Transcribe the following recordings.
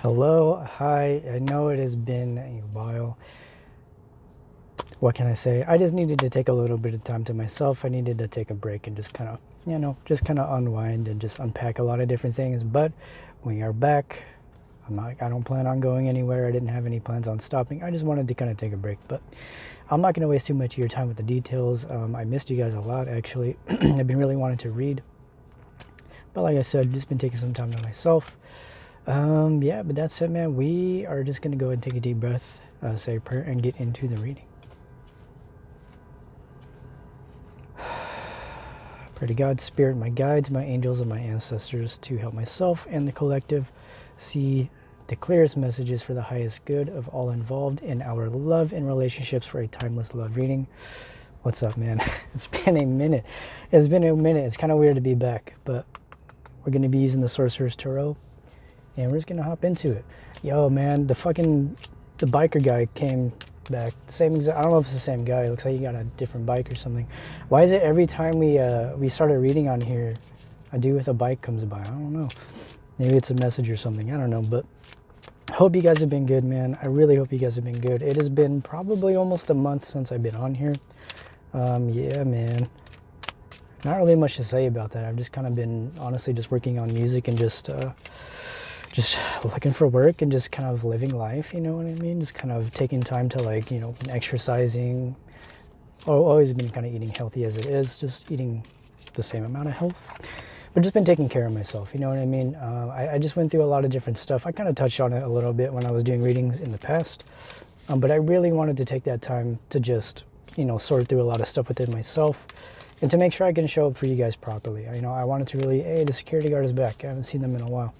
Hello, hi. I know it has been a while. What can I say? I just needed to take a little bit of time to myself. I needed to take a break and just kind of, unwind and just unpack a lot of different things. But we are back. I don't plan on going anywhere. I didn't have any plans on stopping. I just wanted to kind of take a break. But I'm not going to waste too much of your time with the details. I missed you guys a lot, actually. I've been really wanting to read. But like I said, just been taking some time to myself. Yeah, but that's it, man. We are just going to go ahead and take a deep breath, say a prayer, and get into the reading. Pray to God, Spirit, my guides, my angels, and my ancestors to help myself and the collective see the clearest messages for the highest good of all involved in our love and relationships for a timeless love reading. What's up, man? It's been a minute. It's kind of weird to be back, but we're going to be using the Sorcerer's Tarot. And we're just gonna hop into it. Yo, man, the biker guy came back. Same exact. I don't know if it's the same guy. It looks like he got a different bike or something. Why is it every time we started reading on here, a dude with a bike comes by? I don't know. Maybe it's a message or something. I don't know. But I hope you guys have been good, man. I really hope you guys have been good. It has been probably almost a month since I've been on here. Yeah, man. Not really much to say about that. I've just kind of been honestly just working on music and just looking for work and just kind of living life, you know what I mean? Just kind of taking time to exercising. Always been kind of eating healthy as it is, just eating the same amount of health. But just been taking care of myself, you know what I mean? I just went through a lot of different stuff. I kind of touched on it a little bit when I was doing readings in the past. But I really wanted to take that time to just, sort through a lot of stuff within myself and to make sure I can show up for you guys properly. I wanted to really, hey, the security guard is back. I haven't seen them in a while.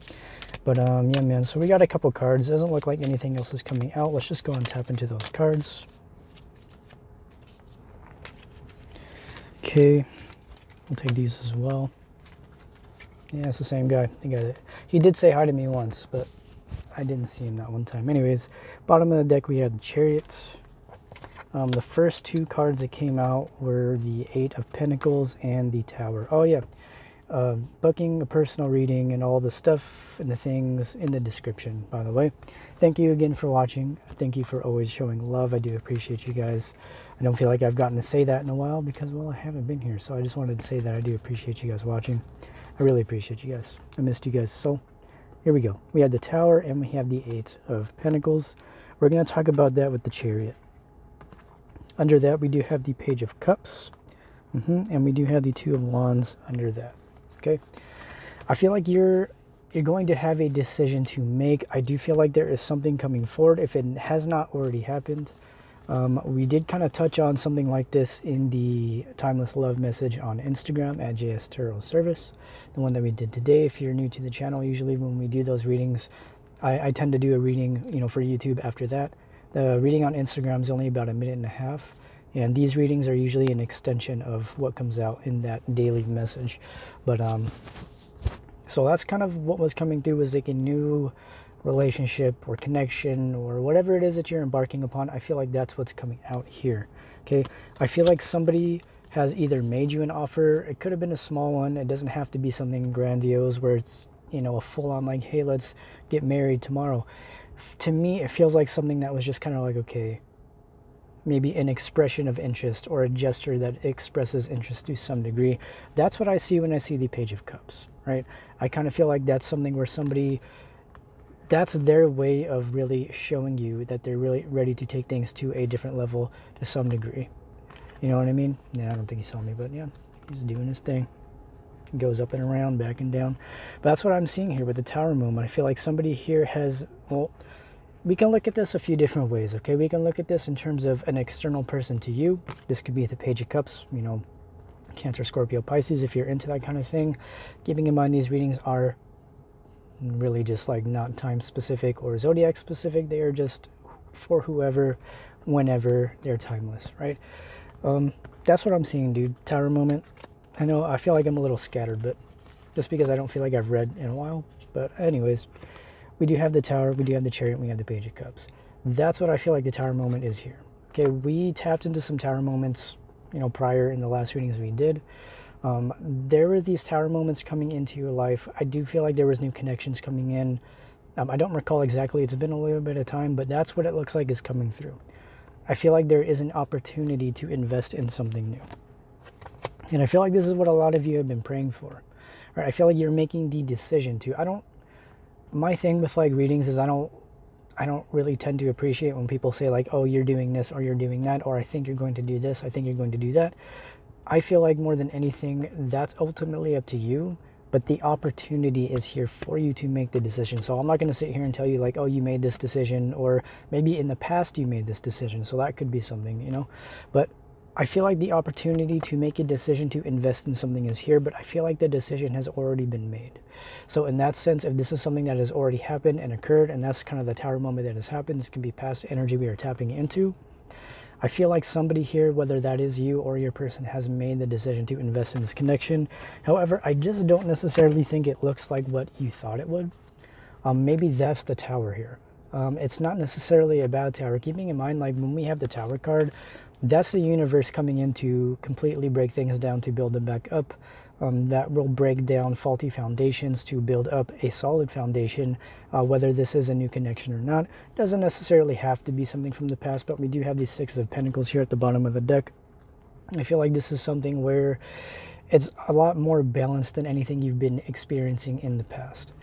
But yeah, man, so we got a couple cards. Doesn't look like anything else is coming out. Let's just go and tap into those cards. Okay, we'll take these as well. Yeah, it's the same guy. He did say hi to me once, but I didn't see him that one time. Anyways, bottom of the deck we have the Chariots. The first two cards that came out were the Eight of Pentacles and the Tower. Oh yeah, booking a personal reading and all the stuff and the things in the description, by the way. Thank you again for watching. Thank you for always showing love. I do appreciate you guys. I don't feel like I've gotten to say that in a while because, well, I haven't been here. So I just wanted to say that I do appreciate you guys watching. I really appreciate you guys. I missed you guys. So here we go. We have the Tower and we have the Eight of Pentacles. We're going to talk about that with the Chariot. Under that, we do have the Page of Cups. And we do have the Two of Wands under that. Okay, I feel like you're going to have a decision to make. I do feel like there is something coming forward if it has not already happened. We did kind of touch on something like this in the Timeless Love message on Instagram at jstarotservice, the one that we did today. If you're new to the channel, usually when we do those readings, I tend to do a reading, for YouTube after that. The reading on Instagram is only about a minute and a half. And these readings are usually an extension of what comes out in that daily message. But so that's kind of what was coming through, was like a new relationship or connection or whatever it is that you're embarking upon. I feel like that's what's coming out here. Okay, I feel like somebody has either made you an offer. It could have been a small one. It doesn't have to be something grandiose where it's, a full-on like, hey, let's get married tomorrow. To me, it feels like something that was just kind of like, okay, maybe an expression of interest or a gesture that expresses interest to some degree. That's what I see when I see the Page of Cups, right? I kind of feel like that's something where somebody, that's their way of really showing you that they're really ready to take things to a different level to some degree. You know what I mean? Yeah, I don't think he saw me, but yeah, he's doing his thing. He goes up and around, back and down. But that's what I'm seeing here with the Tower moment. I feel like somebody here has, well, we can look at this a few different ways, okay? We can look at this in terms of an external person to you. This could be the Page of Cups, Cancer, Scorpio, Pisces, if you're into that kind of thing. Keeping in mind, these readings are really just like not time specific or zodiac specific. They are just for whoever, whenever. They're timeless, right? That's what I'm seeing, dude. Tower moment. I feel like I'm a little scattered, but just because I don't feel like I've read in a while. But anyways, we do have the Tower, we do have the Chariot, and we have the Page of Cups. That's what I feel like the Tower moment is here. Okay, we tapped into some Tower moments, prior in the last readings we did. There were these Tower moments coming into your life. I do feel like there was new connections coming in. I don't recall exactly, it's been a little bit of time, but that's what it looks like is coming through. I feel like there is an opportunity to invest in something new. And I feel like this is what a lot of you have been praying for. Right? I feel like you're making the decision to. My thing with like readings is I don't really tend to appreciate when people say like, oh, you're doing this or you're doing that, or I think you're going to do this, I think you're going to do that. I feel like more than anything, that's ultimately up to you, but the opportunity is here for you to make the decision. So I'm not going to sit here and tell you like, oh, you made this decision, or maybe in the past you made this decision. So that could be something, you know, but I feel like the opportunity to make a decision to invest in something is here, but I feel like the decision has already been made. So in that sense, if this is something that has already happened and occurred, and that's kind of the tower moment that has happened, this can be past energy we are tapping into. I feel like somebody here, whether that is you or your person, has made the decision to invest in this connection. However, I just don't necessarily think it looks like what you thought it would. Maybe that's the tower here. It's not necessarily a bad tower. Keeping in mind, like when we have the tower card, that's the universe coming in to completely break things down to build them back up. That will break down faulty foundations to build up a solid foundation, whether this is a new connection or not. Doesn't necessarily have to be something from the past, but we do have these Six of Pentacles here at the bottom of the deck. I feel like this is something where it's a lot more balanced than anything you've been experiencing in the past.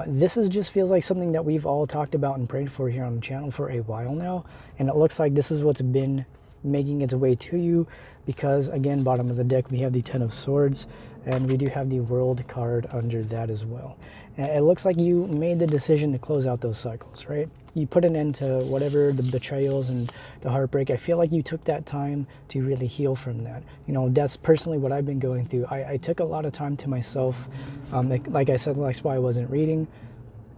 This just feels like something that we've all talked about and prayed for here on the channel for a while now, and it looks like this is what's been making its way to you, because again, bottom of the deck we have the Ten of Swords, and we do have the World card under that as well. And it looks like you made the decision to close out those cycles, right? You put an end to whatever the betrayals and the heartbreak. I feel like you took that time to really heal from that. You know, that's personally what I've been going through. I took a lot of time to myself, like I said, that's why I wasn't reading,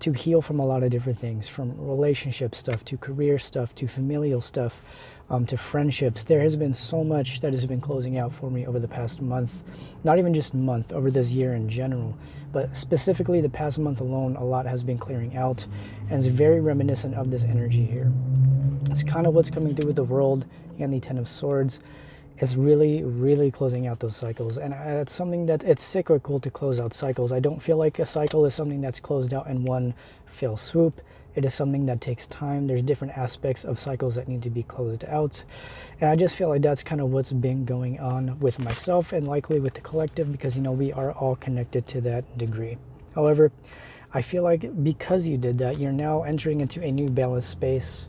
to heal from a lot of different things, from relationship stuff to career stuff to familial stuff, to friendships. There has been so much that has been closing out for me over the past month, not even just month, over this year in general, but specifically the past month alone, a lot has been clearing out, and it's very reminiscent of this energy here. It's kind of what's coming through with the World and the Ten of Swords. It's really closing out those cycles, and it's something that it's cyclical to close out cycles. I don't feel like a cycle is something that's closed out in one fell swoop. It is something that takes time. There's different aspects of cycles that need to be closed out, and I just feel like that's kind of what's been going on with myself and likely with the collective, because, you know, we are all connected to that degree. However, I feel like because you did that, you're now entering into a new balanced space.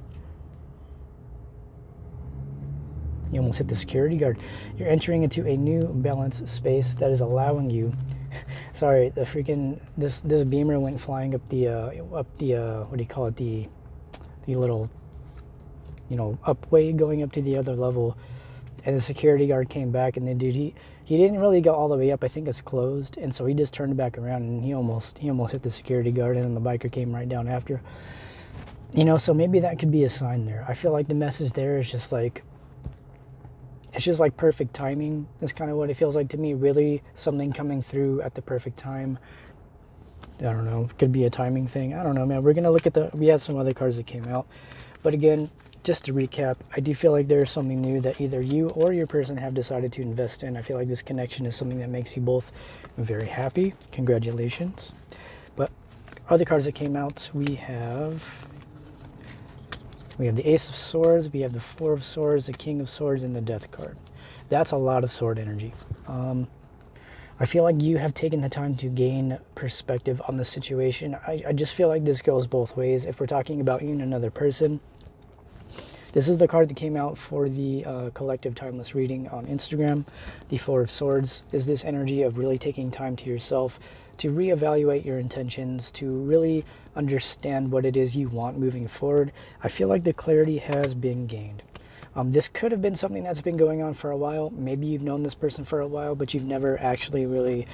You almost hit the security guard. You're entering into a new balanced space that is allowing you. Sorry, the freaking this beamer went flying up the what do you call it, the little, you know, upway going up to the other level, and the security guard came back, and the dude, he didn't really go all the way up. I think it's closed, and so he just turned back around, and he almost hit the security guard, and then the biker came right down after. You know, so maybe that could be a sign there. I feel like the message there is just like, it's just like perfect timing. That's kind of what it feels like to me. Really, something coming through at the perfect time. I don't know. It could be a timing thing. I don't know, man. We're going to look at we had some other cards that came out. But again, just to recap, I do feel like there's something new that either you or your person have decided to invest in. I feel like this connection is something that makes you both very happy. Congratulations. But other cards that came out, we have the Ace of Swords, we have the Four of Swords, the King of Swords, and the Death card. That's a lot of sword energy. I feel like you have taken the time to gain perspective on the situation. I just feel like this goes both ways. If we're talking about you and another person, this is the card that came out for the collective timeless reading on Instagram. The Four of Swords is this energy of really taking time to yourself to reevaluate your intentions, to really understand what it is you want moving forward. I feel like the clarity has been gained. This could have been something that's been going on for a while. Maybe you've known this person for a while, but you've never actually really,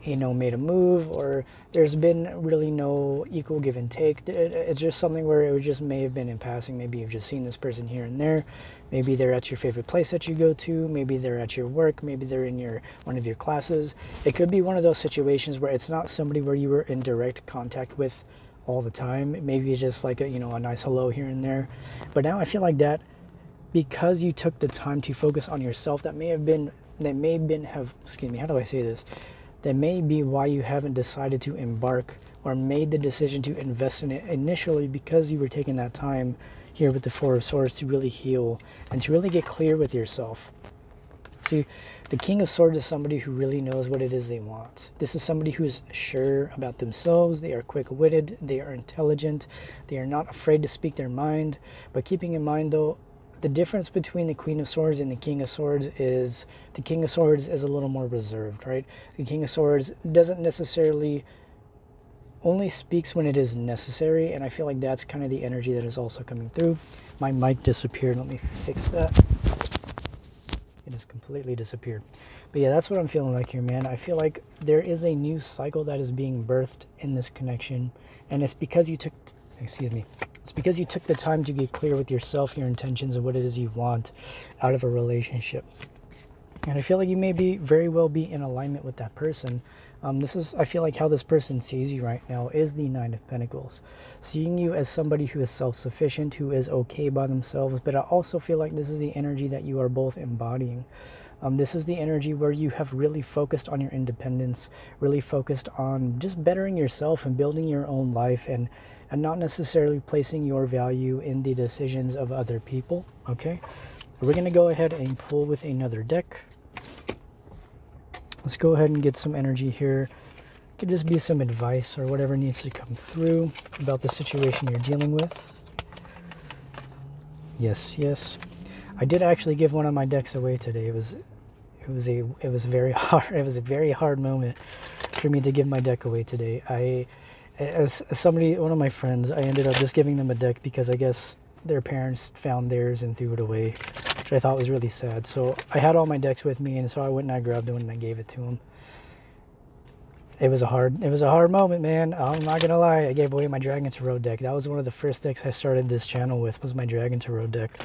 you know, made a move, or there's been really no equal give and take. It's just something where it just may have been in passing. Maybe you've just seen this person here and there. Maybe they're at your favorite place that you go to. Maybe they're at your work. Maybe they're in one of your classes. It could be one of those situations where it's not somebody where you were in direct contact with all the time. Maybe it's just like a nice hello here and there. But now I feel like that, because you took the time to focus on yourself, excuse me, how do I say this? that may be why you haven't decided to embark or made the decision to invest in it initially, because you were taking that time here with the Four of Swords to really heal and to really get clear with yourself. See, the King of Swords is somebody who really knows what it is they want. This is somebody who is sure about themselves. They are quick-witted. They are intelligent. They are not afraid to speak their mind. But keeping in mind, though, the difference between the Queen of Swords and the King of Swords is the King of Swords is a little more reserved, right? The King of Swords doesn't necessarily, only speaks when it is necessary, and I feel like that's kind of the energy that is also coming through. My mic disappeared. Let me fix that. It has completely disappeared. But yeah, that's what I'm feeling like here, man. I feel like there is a new cycle that is being birthed in this connection, and it's because you took, it's because you took the time to get clear with yourself, your intentions, and what it is you want out of a relationship. And I feel like you may be very well be in alignment with that person. I feel like how this person sees you right now is the Nine of Pentacles. Seeing you as somebody who is self-sufficient, who is okay by themselves, but I also feel like this is the energy that you are both embodying. This is the energy where you have really focused on your independence, really focused on just bettering yourself and building your own life, and not necessarily placing your value in the decisions of other people, okay? We're going to go ahead and pull with another deck. Let's go ahead and get some energy here. It could just be some advice or whatever needs to come through about the situation you're dealing with. Yes, yes. I did actually give one of my decks away today. It was very hard. It was a very hard moment for me to give my deck away today. As somebody, one of my friends, I ended up just giving them a deck because I guess their parents found theirs and threw it away, which I thought was really sad. So I had all my decks with me, and so I went and I grabbed one and I gave it to him. It was a hard moment, man. I'm not gonna lie. I gave away my Dragon Tarot deck. That was one of the first decks I started this channel with, was my Dragon Tarot deck.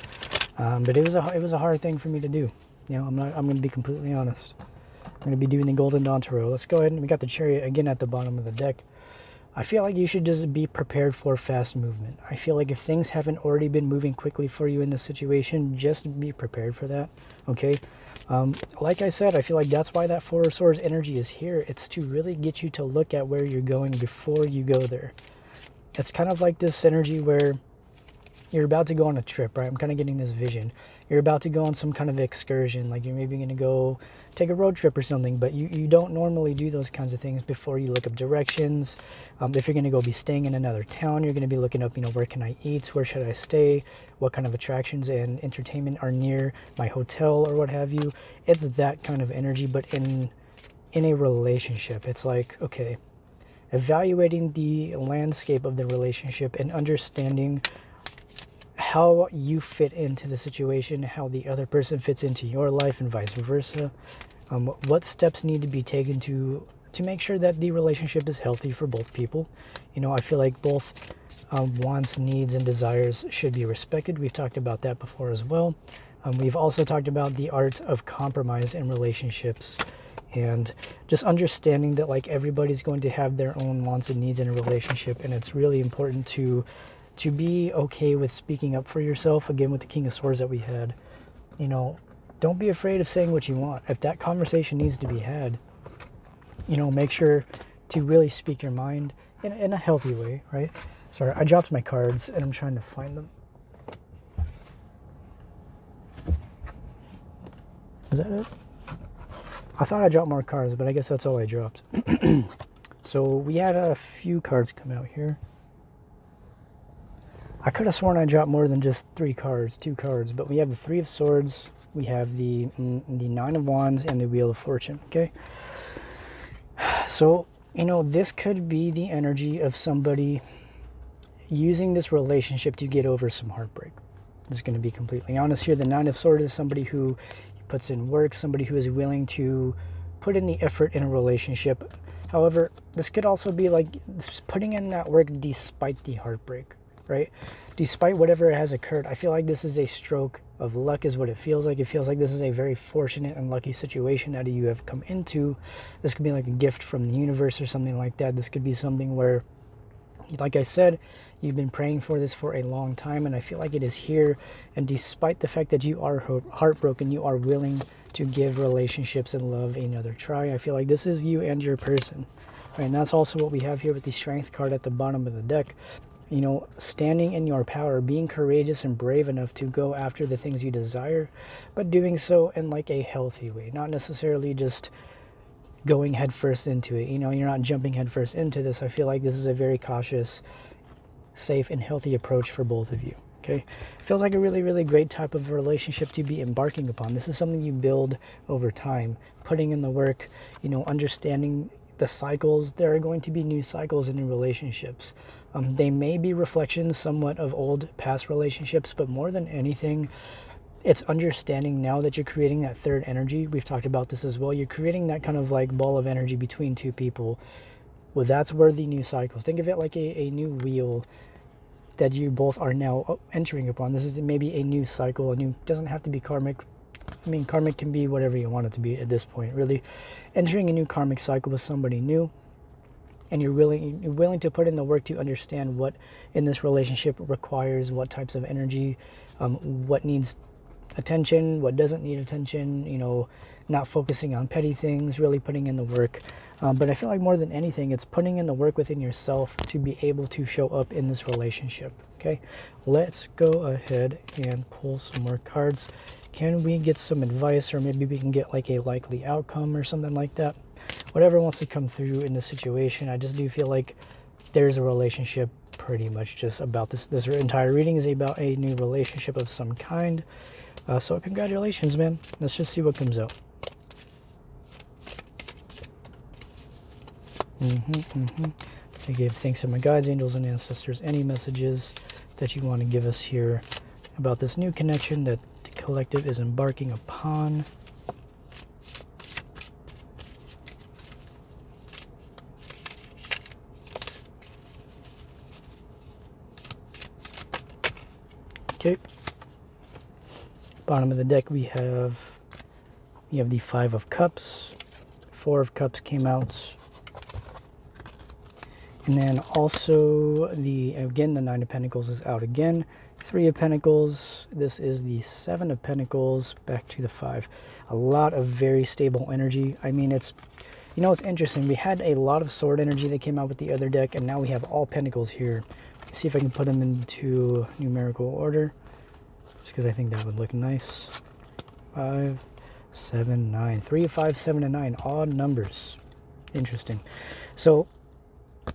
But it was a hard thing for me to do. You know, I'm gonna be completely honest. I'm gonna be doing the Golden Dawn Tarot. Let's go ahead, and we got the Chariot again at the bottom of the deck. I feel like you should just be prepared for fast movement. I feel like if things haven't already been moving quickly for you in this situation, just be prepared for that, okay? Like I said, I feel like that's why that Four of Swords energy is here. It's to really get you to look at where you're going before you go there. It's kind of like this energy where you're about to go on a trip, right? I'm kind of getting this vision. You're about to go on some kind of excursion, like you're maybe going to go take a road trip or something, but you don't normally do those kinds of things before you look up directions. If you're going to go be staying in another town, you're going to be looking up, you know, where can I eat? Where should I stay? What kind of attractions and entertainment are near my hotel or what have you? It's that kind of energy, but in a relationship. It's like, okay, evaluating the landscape of the relationship and understanding how you fit into the situation, how the other person fits into your life, and vice versa. What steps need to be taken to make sure that the relationship is healthy for both people. You know, I feel like both wants, needs, and desires should be respected. We've talked about that before as well. We've also talked about the art of compromise in relationships, and just understanding that like everybody's going to have their own wants and needs in a relationship, and it's really important to be okay with speaking up for yourself. Again, with the King of Swords that we had, you know, don't be afraid of saying what you want. If that conversation needs to be had, you know, make sure to really speak your mind in a healthy way, right? Sorry, I dropped my cards and I'm trying to find them. Is that it? I thought I dropped more cards, but I guess that's all I dropped. So we had a few cards come out here. I could have sworn I dropped more than just two cards, but we have the Three of Swords, we have the Nine of Wands, and the Wheel of Fortune, okay? So, you know, this could be the energy of somebody using this relationship to get over some heartbreak. This is going to be completely honest here. The Nine of Swords is somebody who puts in work, somebody who is willing to put in the effort in a relationship. However, this could also be like putting in that work despite the heartbreak, right? Despite whatever has occurred. I feel like this is a stroke of luck is what it feels like. It feels like this is a very fortunate and lucky situation that you have come into. This could be like a gift from the universe or something like that. This could be something where, like I said, You've been praying for this for a long time, and I feel like it is here. And despite the fact that you are heartbroken, you are willing to give relationships and love another try. I feel like this is you and your person. Right, and that's also what we have here with the Strength card at the bottom of the deck. You know, standing in your power, being courageous and brave enough to go after the things you desire, but doing so in like a healthy way, not necessarily just going headfirst into it. You know, you're not jumping headfirst into this. I feel like this is a very cautious, safe, and healthy approach for both of you. Okay, feels like a really, really great type of relationship to be embarking upon. This is something you build over time, putting in the work, you know, understanding the cycles. There are going to be new cycles in new relationships. They may be reflections somewhat of old past relationships, but more than anything, it's understanding now that you're creating that third energy. We've talked about this as well. You're creating that kind of like ball of energy between two people. Well, that's where the new cycles. Think of it like a new wheel that you both are now entering upon. This is maybe a new cycle. A new, doesn't have to be karmic. I mean, karmic can be whatever you want it to be at this point. Really, entering a new karmic cycle with somebody new, and you're willing to put in the work to understand what in this relationship requires, what types of energy, what needs attention, what doesn't need attention, you know, not focusing on petty things, really putting in the work. But I feel like more than anything, it's putting in the work within yourself to be able to show up in this relationship. Okay, let's go ahead and pull some more cards. Can we get some advice, or maybe we can get like a likely outcome or something like that? Whatever wants to come through in this situation. I just do feel like there's a relationship pretty much just about this. This entire reading is about a new relationship of some kind. So congratulations, man. Let's just see what comes out. I give thanks to my guides, angels, and ancestors. Any messages that you want to give us here about this new connection that the collective is embarking upon? Okay. Bottom of the deck we have the Five of Cups. Four of Cups came out. And then also again the Nine of Pentacles is out again. Three of Pentacles. This is the Seven of Pentacles back to the Five. A lot of very stable energy. I mean, it's, you know, it's interesting. We had a lot of sword energy that came out with the other deck, and now we have all Pentacles here. Let's see if I can put them into numerical order, just because I think that would look nice. 5, 7, 9. 3, 5, 7, and 9. Odd numbers. Interesting. So,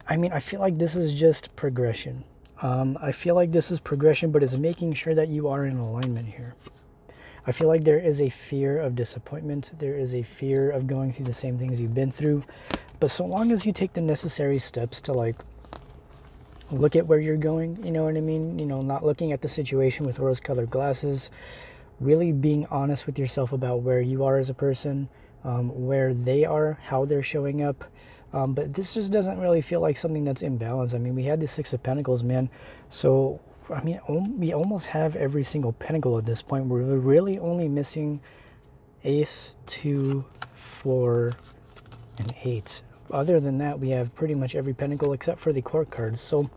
I mean, I feel like this is just progression. I feel like this is progression, but it's making sure that you are in alignment here. I feel like there is a fear of disappointment. There is a fear of going through the same things you've been through. But so long as you take the necessary steps to like look at where you're going, you know what I mean? You know, not looking at the situation with rose-colored glasses, really being honest with yourself about where you are as a person, where they are, how they're showing up. But this just doesn't really feel like something that's imbalanced. I mean, we had the Six of Pentacles, man. So, I mean, we almost have every single pentacle at this point. We're really only missing Ace, 2, 4, and 8. Other than that, we have pretty much every pentacle except for the court cards. So,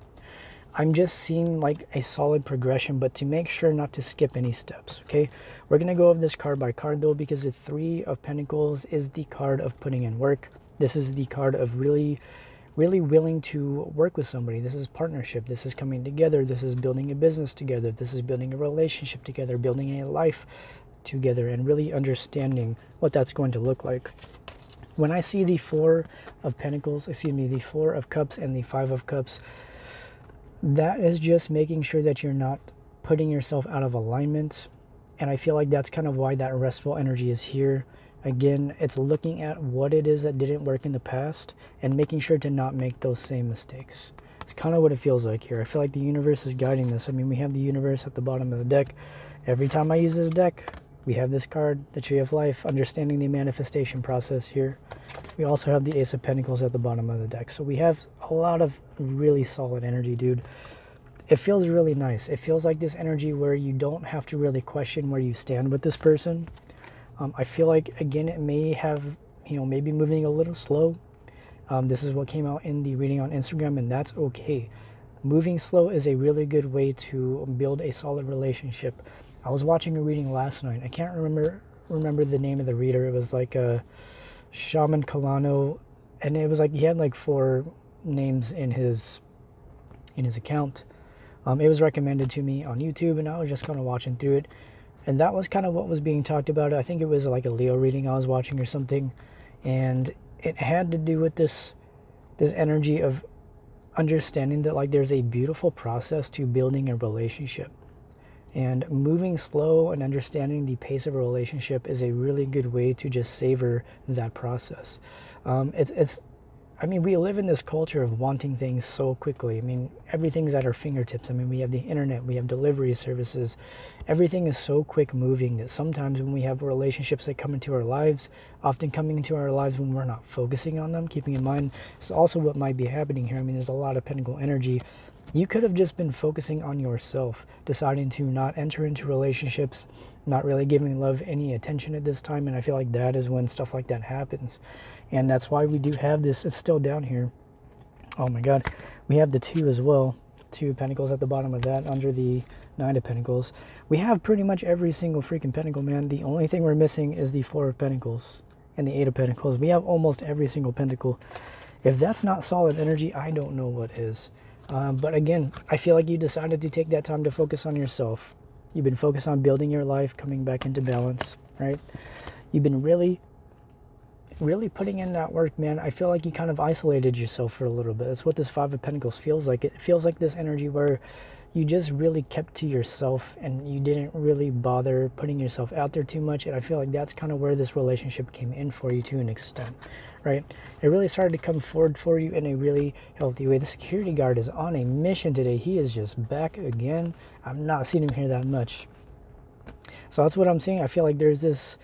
I'm just seeing like a solid progression, but to make sure not to skip any steps, okay? We're going to go over this card by card, though, because the Three of Pentacles is the card of putting in work. This is the card of really willing to work with somebody. This is partnership. This is coming together. This is building a business together. This is building a relationship together, building a life together, and really understanding what that's going to look like. When I see the Four of Pentacles, the Four of Cups and the Five of Cups, that is just making sure that you're not putting yourself out of alignment. And I feel like that's kind of why that restful energy is here. Again, it's looking at what it is that didn't work in the past and making sure to not make those same mistakes. It's kind of what it feels like here. I feel like the universe is guiding this. I mean, we have the universe at the bottom of the deck. Every time I use this deck, we have this card, the Tree of Life, understanding the manifestation process here. We also have the Ace of Pentacles at the bottom of the deck. So we have a lot of really solid energy, dude. It feels really nice. It feels like this energy where you don't have to really question where you stand with this person. I feel like, again, it may have, you know, maybe moving a little slow. This is what came out in the reading on Instagram, and that's okay. moving slow is a really good way to build a solid relationship. I was watching a reading last night. I can't remember the name of the reader. It was like a Shaman Kalano, and it was like he had like 4 names in his account. It was recommended to me on YouTube, and I was just kind of watching through it, and that was kind of what was being talked about. I think it was like a Leo reading I was watching or something, and it had to do with this energy of understanding that like there's a beautiful process to building a relationship, and moving slow and understanding the pace of a relationship is a really good way to just savor that process. It's I mean, we live in this culture of wanting things so quickly. I mean, everything's at our fingertips. I mean, we have the internet, we have delivery services. Everything is so quick moving that sometimes when we have relationships that come into our lives, often coming into our lives when we're not focusing on them, keeping in mind, it's also what might be happening here. I mean, there's a lot of pentacle energy. You could have just been focusing on yourself, deciding to not enter into relationships, not really giving love any attention at this time. And I feel like that is when stuff like that happens. And that's why we do have this. It's still down here. Oh my God. We have the 2 as well. 2 of Pentacles at the bottom of that, under the 9 of Pentacles. We have pretty much every single freaking Pentacle, man. The only thing we're missing is the 4 of Pentacles and the 8 of Pentacles. We have almost every single Pentacle. If that's not solid energy, I don't know what is. But again, I feel like you decided to take that time to focus on yourself. You've been focused on building your life, coming back into balance, right? You've been really putting in that work, man. I feel like you kind of isolated yourself for a little bit. That's what this 5 of Pentacles feels like. It feels like this energy where you just really kept to yourself and you didn't really bother putting yourself out there too much. And I feel like that's kind of where this relationship came in for you to an extent, right? It really started to come forward for you in a really healthy way. The security guard is on a mission today. He is just back again. I'm not seeing him here that much. So that's what I'm seeing. I feel like there's this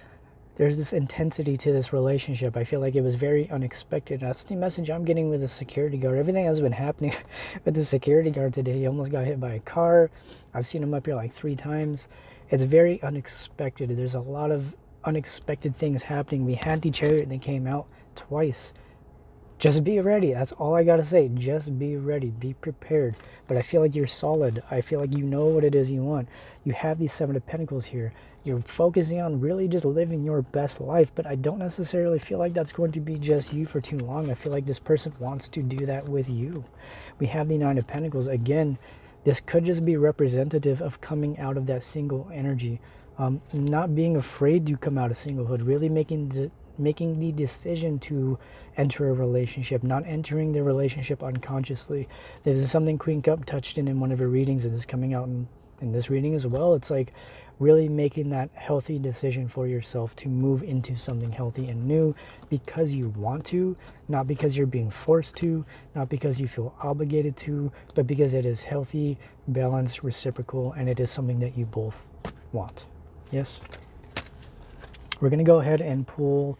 intensity to this relationship. I feel like it was very unexpected. That's the message I'm getting with the security guard. Everything has been happening with the security guard today. He almost got hit by a car. I've seen him up here like 3 times. It's very unexpected. There's a lot of unexpected things happening. We had the Chariot that came out twice. Just be ready. That's all I gotta say. Just be ready. Be prepared. But I feel like you're solid. I feel like you know what it is you want. You have these 7 of Pentacles here. You're focusing on really just living your best life, but I don't necessarily feel like that's going to be just you for too long. I feel like this person wants to do that with you. We have the 9 of Pentacles. Again, this could just be representative of coming out of that single energy. Not being afraid to come out of singlehood, really making the decision to enter a relationship, not entering the relationship unconsciously. This is something Queen Cup touched in one of her readings, and is coming out in this reading as well. It's like really making that healthy decision for yourself to move into something healthy and new because you want to, not because you're being forced to, not because you feel obligated to, but because it is healthy, balanced, reciprocal, and it is something that you both want. Yes? We're going to go ahead and pull.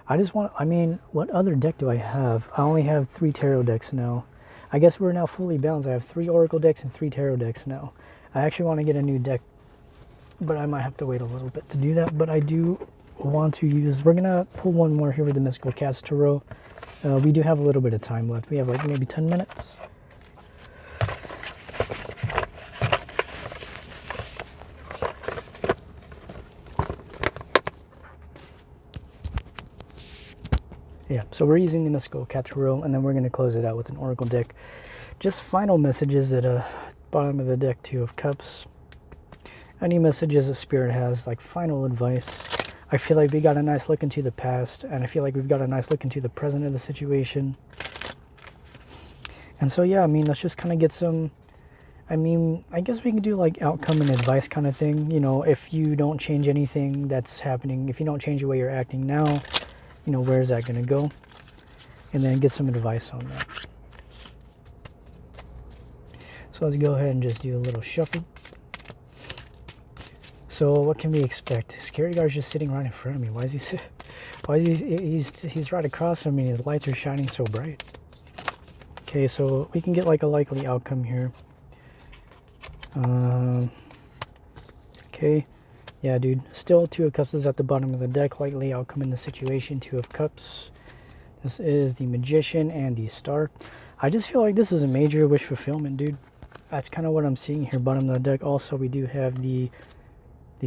What other deck do I have? I only have 3 tarot decks now. I guess we're now fully balanced. I have 3 oracle decks and 3 tarot decks now. I actually want to get a new deck, but I might have to wait a little bit to do that. But I do want to use, we're going to pull one more here with the Mystical Cast Tarot. We do have a little bit of time left. We have like maybe 10 minutes. Yeah, so we're using the Mystical Cat Tarot, and then we're going to close it out with an Oracle deck. Just final messages at the bottom of the deck, 2 of Cups. Any messages that Spirit has, like final advice. I feel like we got a nice look into the past, and I feel like we've got a nice look into the present of the situation. And so, yeah, I mean, let's just kind of get some, I guess we can do like outcome and advice kind of thing. You know, if you don't change anything that's happening, if you don't change the way you're acting now, you know, where's that going to go? And then get some advice on that. So let's go ahead and just do a little shuffle. So what can we expect? Security guard's just sitting right in front of me. Why is he's right across from me? His lights are shining so bright. Okay, so we can get like a likely outcome here. Okay. Yeah, dude. Still 2 of Cups is at the bottom of the deck. Likely outcome in the situation, 2 of Cups. This is the Magician and the Star. I just feel like this is a major wish fulfillment, dude. that's kind of what I'm seeing here. Bottom of the deck. Also, we do have the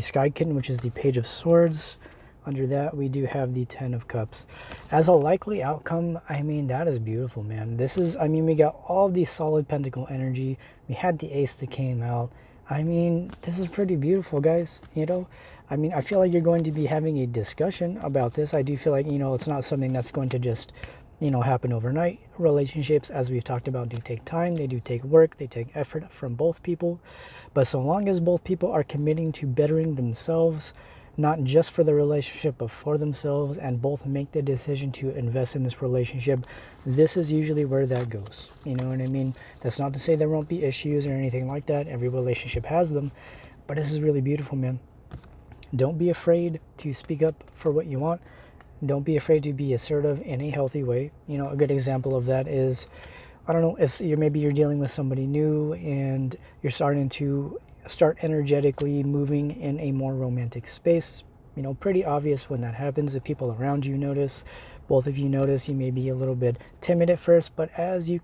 Sky Kitten, which is the Page of Swords. Under that, we do have the Ten of Cups. As a likely outcome, I mean, that is beautiful, man. This is, I mean, we got all the solid pentacle energy. We had the Ace that came out. I mean, this is pretty beautiful, guys. You know, I mean, I feel like you're going to be having a discussion about this. I do feel like, you know, it's not something that's going to just, you know, happen overnight. Relationships, as we've talked about, do take time. They do take work. They take effort from both people. But so long as both people are committing to bettering themselves, not just for the relationship, but for themselves, and both make the decision to invest in this relationship, this is usually where that goes. You know what I mean? That's not to say there won't be issues or anything like that. Every relationship has them. But this is really beautiful, man. Don't be afraid to speak up for what you want. Don't be afraid to be assertive in a healthy way. You know, a good example of that is, I don't know, if maybe you're dealing with somebody new and you're starting to start energetically moving in a more romantic space. You know, pretty obvious when that happens. The people around you notice. Both of you notice. You may be a little bit timid at first, but as you,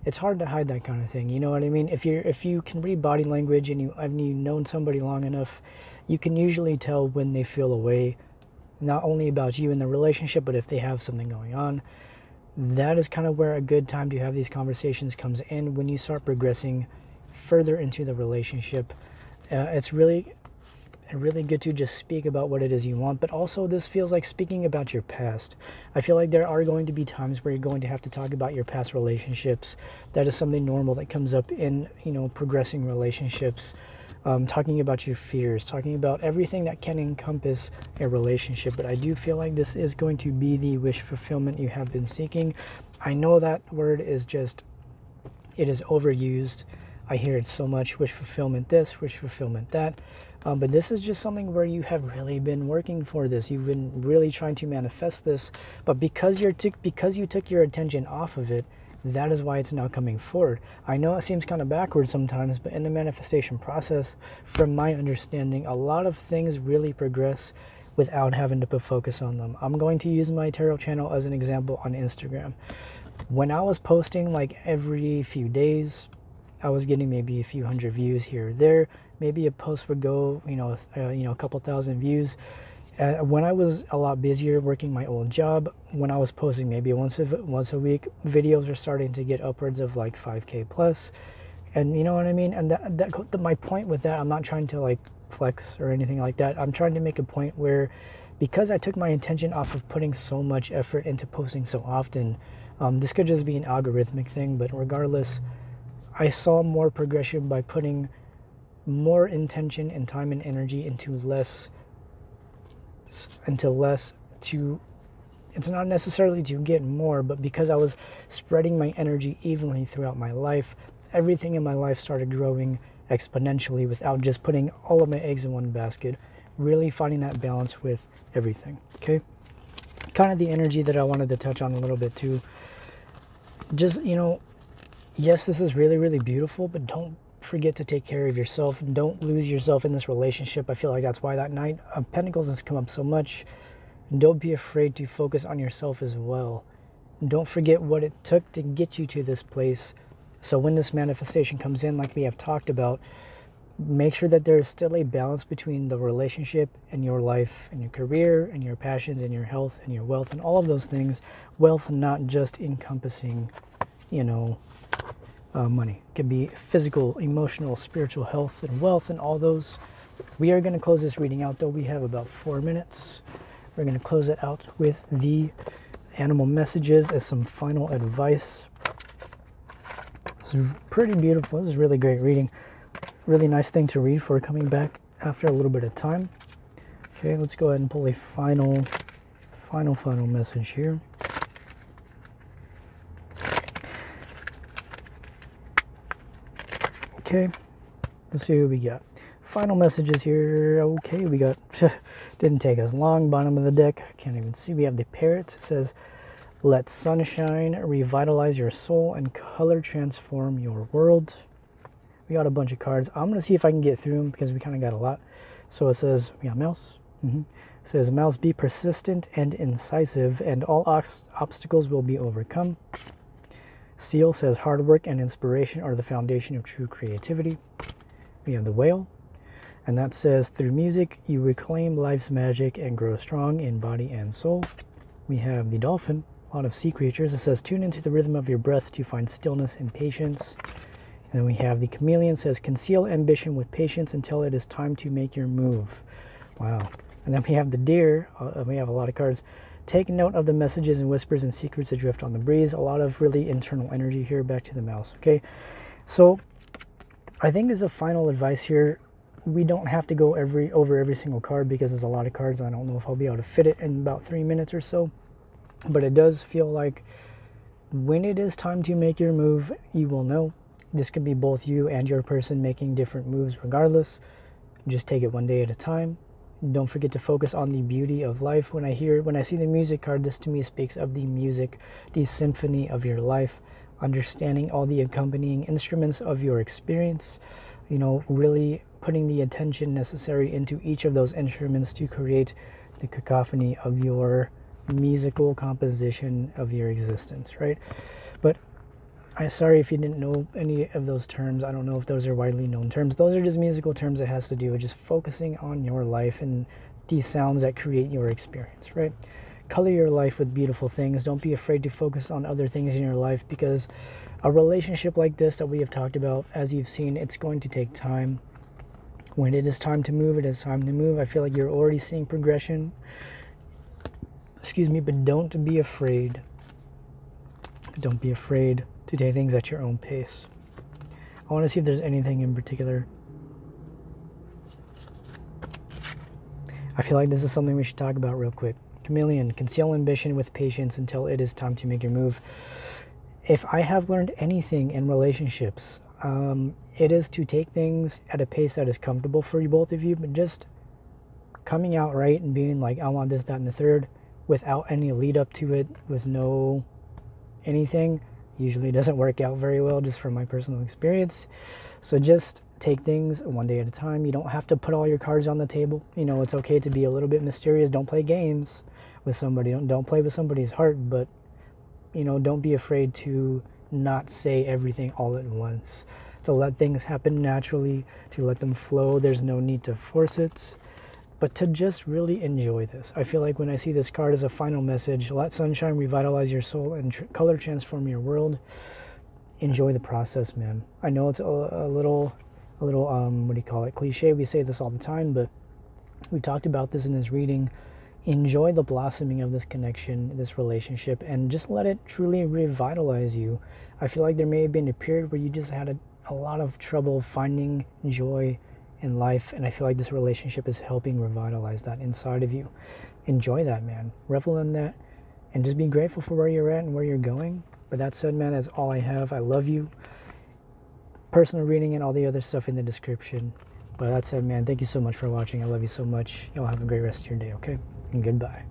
it's hard to hide that kind of thing. You know what I mean? If you can read body language and you've known somebody long enough, you can usually tell when they feel a way, not only about you in the relationship, but if they have something going on. That is kind of where a good time to have these conversations comes in, when you start progressing further into the relationship. It's really good to just speak about what it is you want, but also this feels like speaking about your past. I feel like there are going to be times where you're going to have to talk about your past relationships. That is something normal that comes up in, you know, progressing relationships. Talking about your fears, talking about everything that can encompass a relationship. But I do feel like this is going to be the wish fulfillment you have been seeking. I know that word is just, it is overused. I hear it so much, wish fulfillment this, wish fulfillment that. But this is just something where you have really been working for this. You've been really trying to manifest this. But because you took your attention off of it, that is why it's now coming forward. I know it seems kind of backwards sometimes, but in the manifestation process, from my understanding, a lot of things really progress without having to put focus on them. I'm going to use my tarot channel as an example on Instagram. When I was posting like every few days, I was getting maybe a few hundred views here or there. Maybe a post would go, a couple thousand views. When I was a lot busier working my old job, when I was posting maybe once a week, videos are starting to get upwards of like 5K plus. And you know what I mean? And my point with that, I'm not trying to like flex or anything like that. I'm trying to make a point where, because I took my attention off of putting so much effort into posting so often, this could just be an algorithmic thing, but regardless, I saw more progression by putting more intention and time and energy into less, it's not necessarily to get more, but because I was spreading my energy evenly throughout my life, everything in my life started growing exponentially without just putting all of my eggs in one basket, really finding that balance with everything. Okay, kind of the energy that I wanted to touch on a little bit too. Just, you know, yes, this is really, really beautiful, but don't forget to take care of yourself. Don't lose yourself in this relationship. I feel like that's why that Knight of Pentacles has come up so much. Don't be afraid to focus on yourself as well. Don't forget what it took to get you to this place. So when this manifestation comes in, like we have talked about, make sure that there is still a balance between the relationship and your life and your career and your passions and your health and your wealth and all of those things. Wealth not just encompassing, money. It can be physical, emotional, spiritual health and wealth and all those. We are going to close this reading out though. We have about 4 minutes. We're going to close it out with the animal messages as some final advice. This is pretty beautiful. This is really great reading. Really nice thing to read for coming back after a little bit of time. Okay, let's go ahead and pull a final message here. Okay, let's see who we got. Final messages here. Okay, we got, didn't take us long. Bottom of the deck, can't even see. We have the Parrot. It says, let sunshine revitalize your soul and color transform your world. We got a bunch of cards. I'm going to see if I can get through them because we kind of got a lot. So it says, we got Mouse. It says, Mouse, be persistent and incisive and all obstacles will be overcome. Seal says hard work and inspiration are the foundation of true creativity. We have the Whale, and that says through music you reclaim life's magic and grow strong in body and soul. We have the Dolphin, a lot of sea creatures. It says tune into the rhythm of your breath to find stillness and patience. And then we have the Chameleon, says conceal ambition with patience until it is time to make your move. Wow. And then we have the Deer. We have a lot of cards. Take note of the messages and whispers and secrets that drift on the breeze. A lot of really internal energy here. Back to the Mouse. Okay, so I think as a final advice here, we don't have to go over every single card because there's a lot of cards. I don't know if I'll be able to fit it in about 3 minutes or so, but it does feel like when it is time to make your move, you will know. This could be both you and your person making different moves regardless. Just take it one day at a time. Don't forget to focus on the beauty of life. When I see the music card, this to me speaks of the music, the symphony of your life, understanding all the accompanying instruments of your experience, you know, really putting the attention necessary into each of those instruments to create the cacophony of your musical composition of your existence, right? But I'm sorry if you didn't know any of those terms. I don't know if those are widely known terms. Those are just musical terms that has to do with just focusing on your life and these sounds that create your experience, right? Color your life with beautiful things. Don't be afraid to focus on other things in your life, because a relationship like this that we have talked about, as you've seen, it's going to take time. When it is time to move, it is time to move. I feel like you're already seeing progression. Excuse me, but don't be afraid. Don't be afraid to take things at your own pace. I want to see if there's anything in particular. I feel like this is something we should talk about real quick. Chameleon, conceal ambition with patience until it is time to make your move. If I have learned anything in relationships, it is to take things at a pace that is comfortable for you, both of you, but just coming out right and being like, I want this, that, and the third, without any lead up to it, with no anything, usually doesn't work out very well, just from my personal experience. So just take things one day at a time. You don't have to put all your cards on the table. You know, it's okay to be a little bit mysterious. Don't play games with somebody. Don't play with somebody's heart, but, you know, don't be afraid to not say everything all at once. To let things happen naturally, to let them flow. There's no need to force it, but to just really enjoy this. I feel like when I see this card as a final message, let sunshine revitalize your soul and color transform your world. Enjoy the process, man. I know it's a little, what do you call it, cliche. We say this all the time, but we talked about this in this reading. Enjoy the blossoming of this connection, this relationship, and just let it truly revitalize you. I feel like there may have been a period where you just had a lot of trouble finding joy in life, and I feel like this relationship is helping revitalize that inside of you. Enjoy that, man. Revel in that, and just be grateful for where you're at and where you're going. But that said, man, that's all I have. I love you. Personal reading and all the other stuff in the description. But that said, man, thank you so much for watching. I love you so much. Y'all have a great rest of your day, okay? And goodbye.